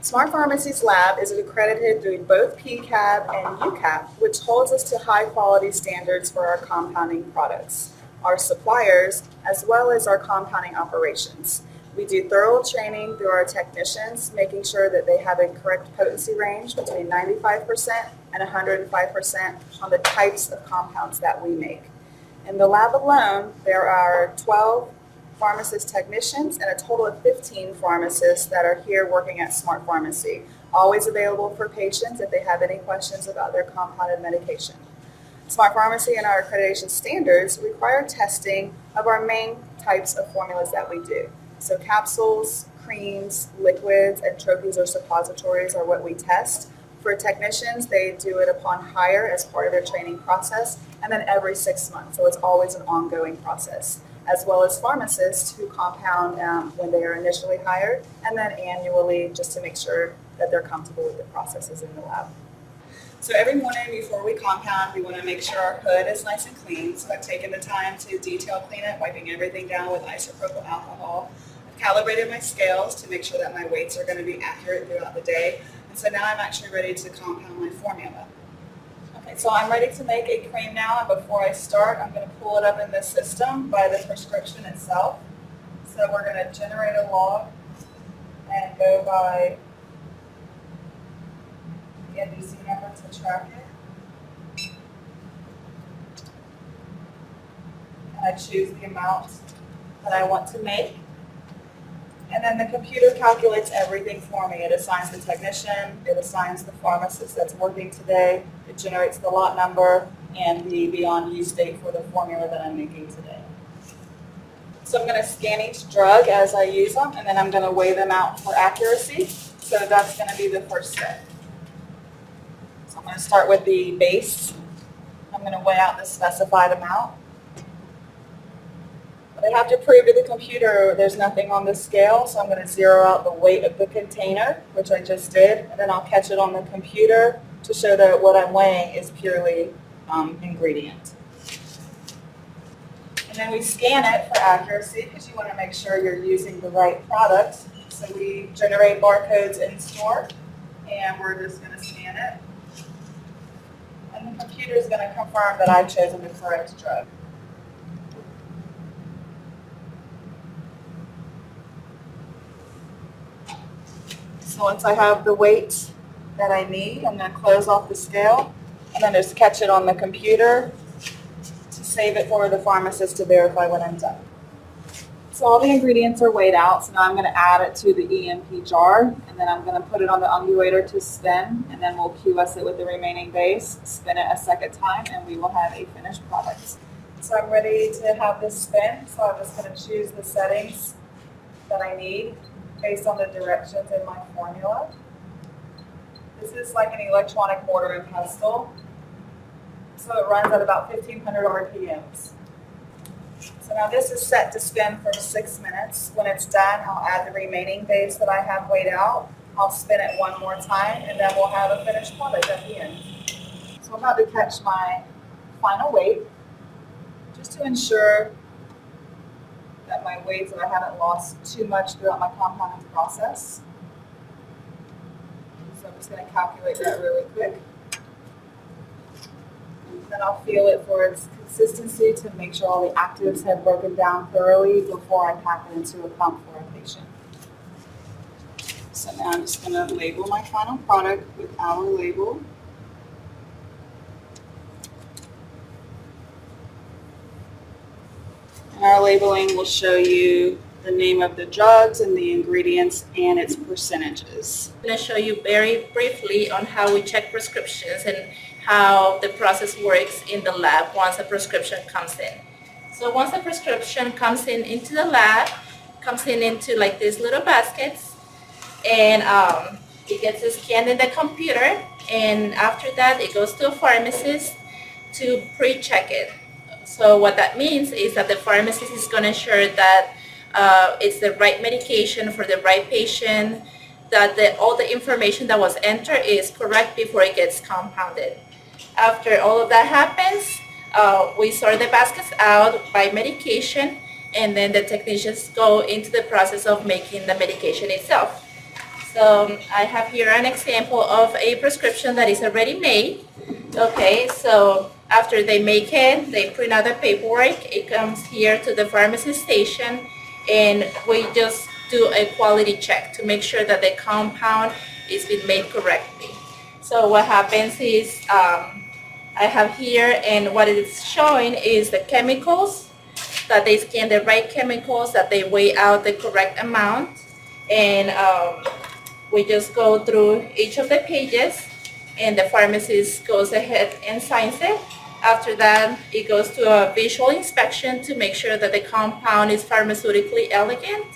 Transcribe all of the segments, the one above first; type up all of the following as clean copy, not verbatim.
Smart Pharmacy's lab is accredited through both PCAB and UCAP, which holds us to high quality standards for our compounding products, our suppliers, as well as our compounding operations. We do thorough training through our technicians, making sure that they have a correct potency range between 95% and 105% on the types of compounds that we make. In the lab alone, there are 12 pharmacist technicians and a total of 15 pharmacists that are here working at Smart Pharmacy, always available for patients if they have any questions about their compounded medication. Smart Pharmacy and our accreditation standards require testing of our main types of formulas that we do. So capsules, creams, liquids, and trophies or suppositories are what we test. For technicians, they do it upon hire as part of their training process, and then every 6 months, so it's always an ongoing process, as well as pharmacists who compound when they are initially hired, and then annually just to make sure that they're comfortable with the processes in the lab. So every morning before we compound, we want to make sure our hood is nice and clean. So I've taken the time to detail clean it, wiping everything down with isopropyl alcohol. I've calibrated my scales to make sure that my weights are going to be accurate throughout the day. And so now I'm actually ready to compound my formula. Okay, so I'm ready to make a cream now, and before I start, I'm going to pull it up in the system by the prescription itself. So we're going to generate a log and go by the NDC number to track it. And I choose the amount that I want to make. And then the computer calculates everything for me. It assigns the technician, it assigns the pharmacist that's working today, it generates the lot number and the beyond use date for the formula that I'm making today. So I'm going to scan each drug as I use them, and then I'm going to weigh them out for accuracy. So that's going to be the first step. So I'm going to start with the base. I'm going to weigh out the specified amount. I have to prove to the computer there's nothing on the scale, so I'm going to zero out the weight of the container, which I just did, and then I'll catch it on the computer to show that what I'm weighing is purely ingredient. And then we scan it for accuracy because you want to make sure you're using the right product. So we generate barcodes in store, and we're just going to scan it. And the computer is going to confirm that I've chosen the correct drug. So once I have the weight that I need, I'm going to close off the scale and then just catch it on the computer to save it for the pharmacist to verify when I'm done. So all the ingredients are weighed out, so now I'm going to add it to the EMP jar, and then I'm going to put it on the undulator to spin, and then we'll QS it with the remaining base, spin it a second time, and we will have a finished product. So I'm ready to have this spin, so I'm just going to choose the settings that I need based on the directions in my formula. This is like an electronic mortar and pestle. So it runs at about 1500 RPMs. So now this is set to spin for 6 minutes. When it's done, I'll add the remaining base that I have weighed out. I'll spin it one more time, and then we'll have a finished product at the end. So I'm about to catch my final weight, just to ensure that my weights that I haven't lost too much throughout my compounding process. So I'm just going to calculate that really quick. And then I'll feel it for its consistency to make sure all the actives have broken down thoroughly before I pack it into a pump for a patient. So now I'm just going to label my final product with our label. Our labeling will show you the name of the drugs and the ingredients and its percentages. I'm going to show you very briefly on how we check prescriptions and how the process works in the lab once a prescription comes in. So once a prescription comes in into the lab, comes in into like these little baskets, and it gets scanned in the computer, and after that it goes to a pharmacist to pre-check it. So what that means is that the pharmacist is going to ensure that it's the right medication for the right patient, that all the information that was entered is correct before it gets compounded. After all of that happens, we sort the baskets out by medication, and then the technicians go into the process of making the medication itself. So I have here an example of a prescription that is already made. Okay, so after they make it, they print out the paperwork. It comes here to the pharmacy station, and we just do a quality check to make sure that the compound is being made correctly. So what happens is I have here, and what it's showing is the chemicals, that they scan the right chemicals, that they weigh out the correct amount, and we just go through each of the pages, and the pharmacist goes ahead and signs it. After that, it goes to a visual inspection to make sure that the compound is pharmaceutically elegant.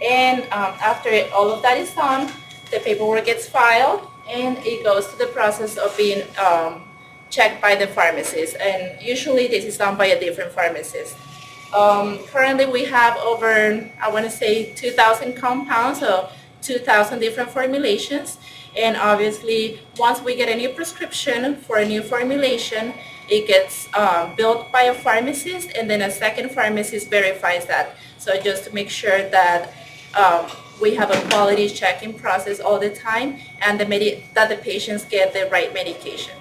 And after all of that is done, the paperwork gets filed, and it goes to the process of being checked by the pharmacist. And usually this is done by a different pharmacist. Currently we have over, I want to say 2,000 compounds, so 2,000 different formulations. And obviously, once we get a new prescription for a new formulation, it gets built by a pharmacist, and then a second pharmacist verifies that. So just to make sure that we have a quality checking process all the time, and that the patients get the right medication.